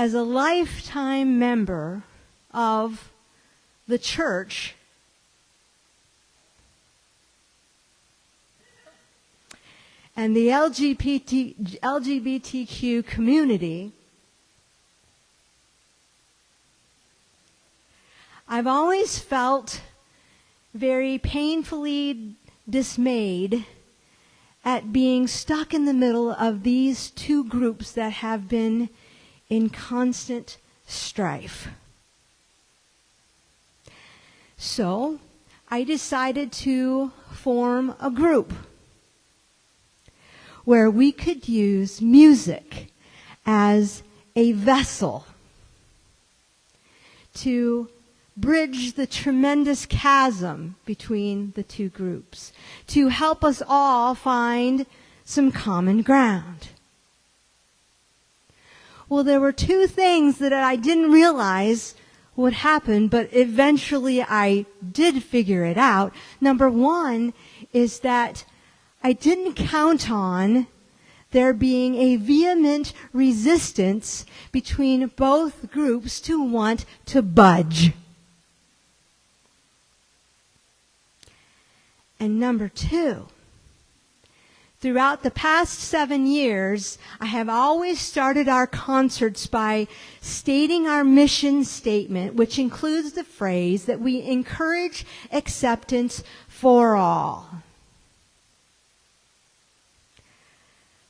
as a lifetime member of the church, and the LGBTQ community, I've always felt very painfully dismayed at being stuck in the middle of these two groups that have been in constant strife. So I decided to form a group where we could use music as a vessel to bridge the tremendous chasm between the two groups, to help us all find some common ground. Well, there were two things that I didn't realize would happen, but eventually I did figure it out. Number one is that I didn't count on there being a vehement resistance between both groups to want to budge. And number two, throughout the past 7 years, I have always started our concerts by stating our mission statement, which includes the phrase that we encourage acceptance for all.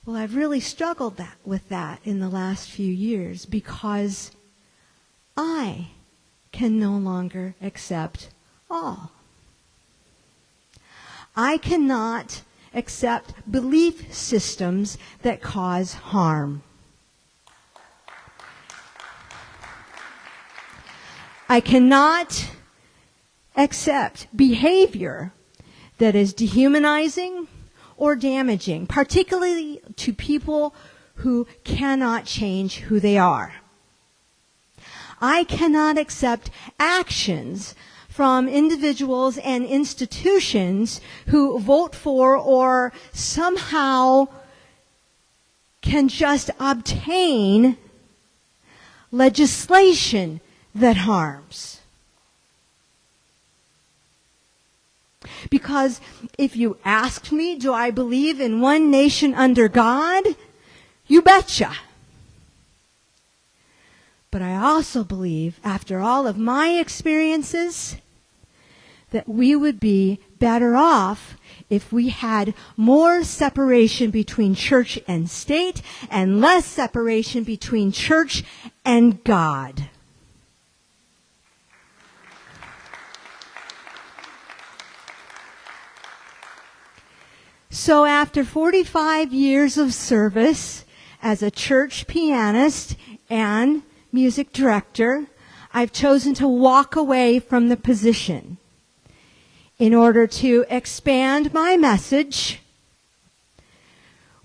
Well, I've really struggled with that in the last few years because I can no longer accept all. I cannot accept belief systems that cause harm. I cannot accept behavior that is dehumanizing or damaging, particularly to people who cannot change who they are. I cannot accept actions from individuals and institutions who vote for or somehow can just obtain legislation that harms. Because if you asked me, do I believe in one nation under God? You betcha. But I also believe, after all of my experiences, that we would be better off if we had more separation between church and state and less separation between church and God. So after 45 years of service as a church pianist and music director, I've chosen to walk away from the position in order to expand my message,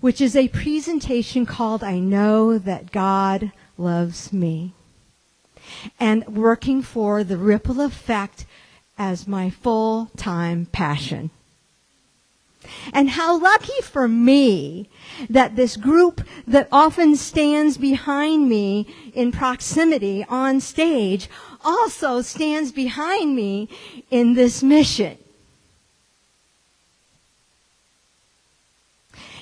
which is a presentation called I Know That God Loves Me, and working for the ripple effect as my full-time passion. And how lucky for me that this group that often stands behind me in proximity on stage also stands behind me in this mission.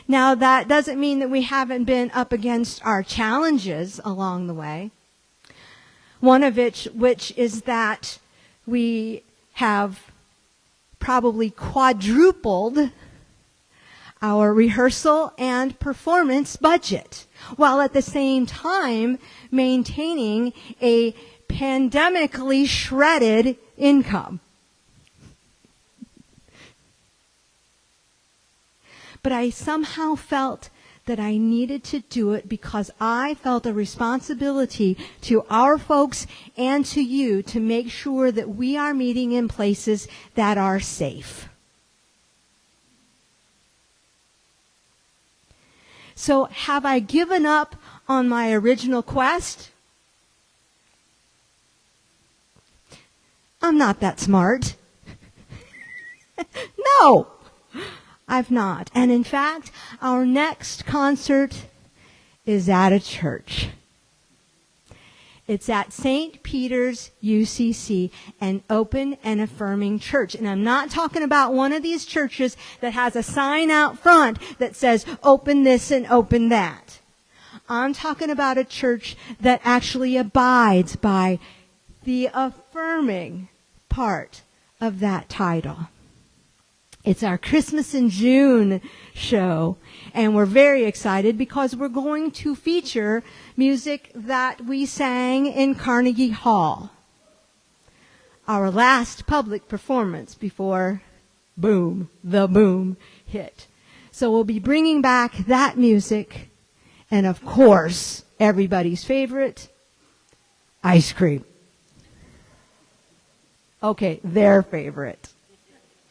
Now, that doesn't mean that we haven't been up against our challenges along the way. One of which is that we have probably quadrupled our rehearsal and performance budget, while at the same time maintaining a pandemically shredded income. But I somehow felt that I needed to do it because I felt a responsibility to our folks and to you to make sure that we are meeting in places that are safe. So have I given up on my original quest? I'm not that smart. No, I've not. And in fact, our next concert is at a church. It's at St. Peter's UCC, an open and affirming church. And I'm not talking about one of these churches that has a sign out front that says, open this and open that. I'm talking about a church that actually abides by the affirming part of that title. It's our Christmas in June show, and we're very excited because we're going to feature music that we sang in Carnegie Hall. Our last public performance before the boom hit. So we'll be bringing back that music, and of course, everybody's favorite, ice cream. Okay, their favorite,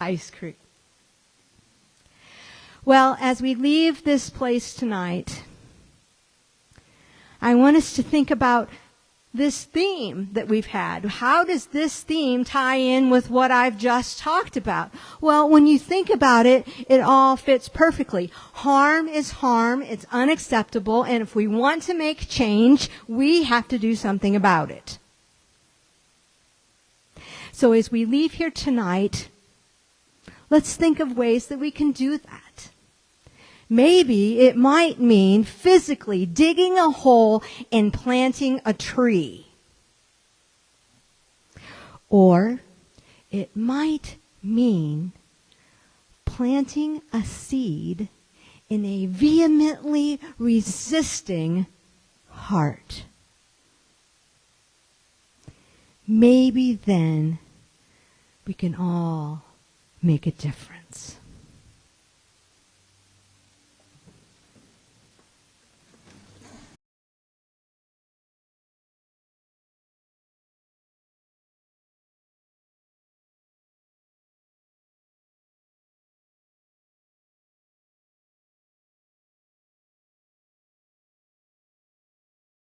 ice cream. Well, as we leave this place tonight, I want us to think about this theme that we've had. How does this theme tie in with what I've just talked about? Well, when you think about it, it all fits perfectly. Harm is harm. It's unacceptable. And if we want to make change, we have to do something about it. So as we leave here tonight, let's think of ways that we can do that. Maybe it might mean physically digging a hole and planting a tree. Or it might mean planting a seed in a vehemently resisting heart. Maybe then we can all make a difference.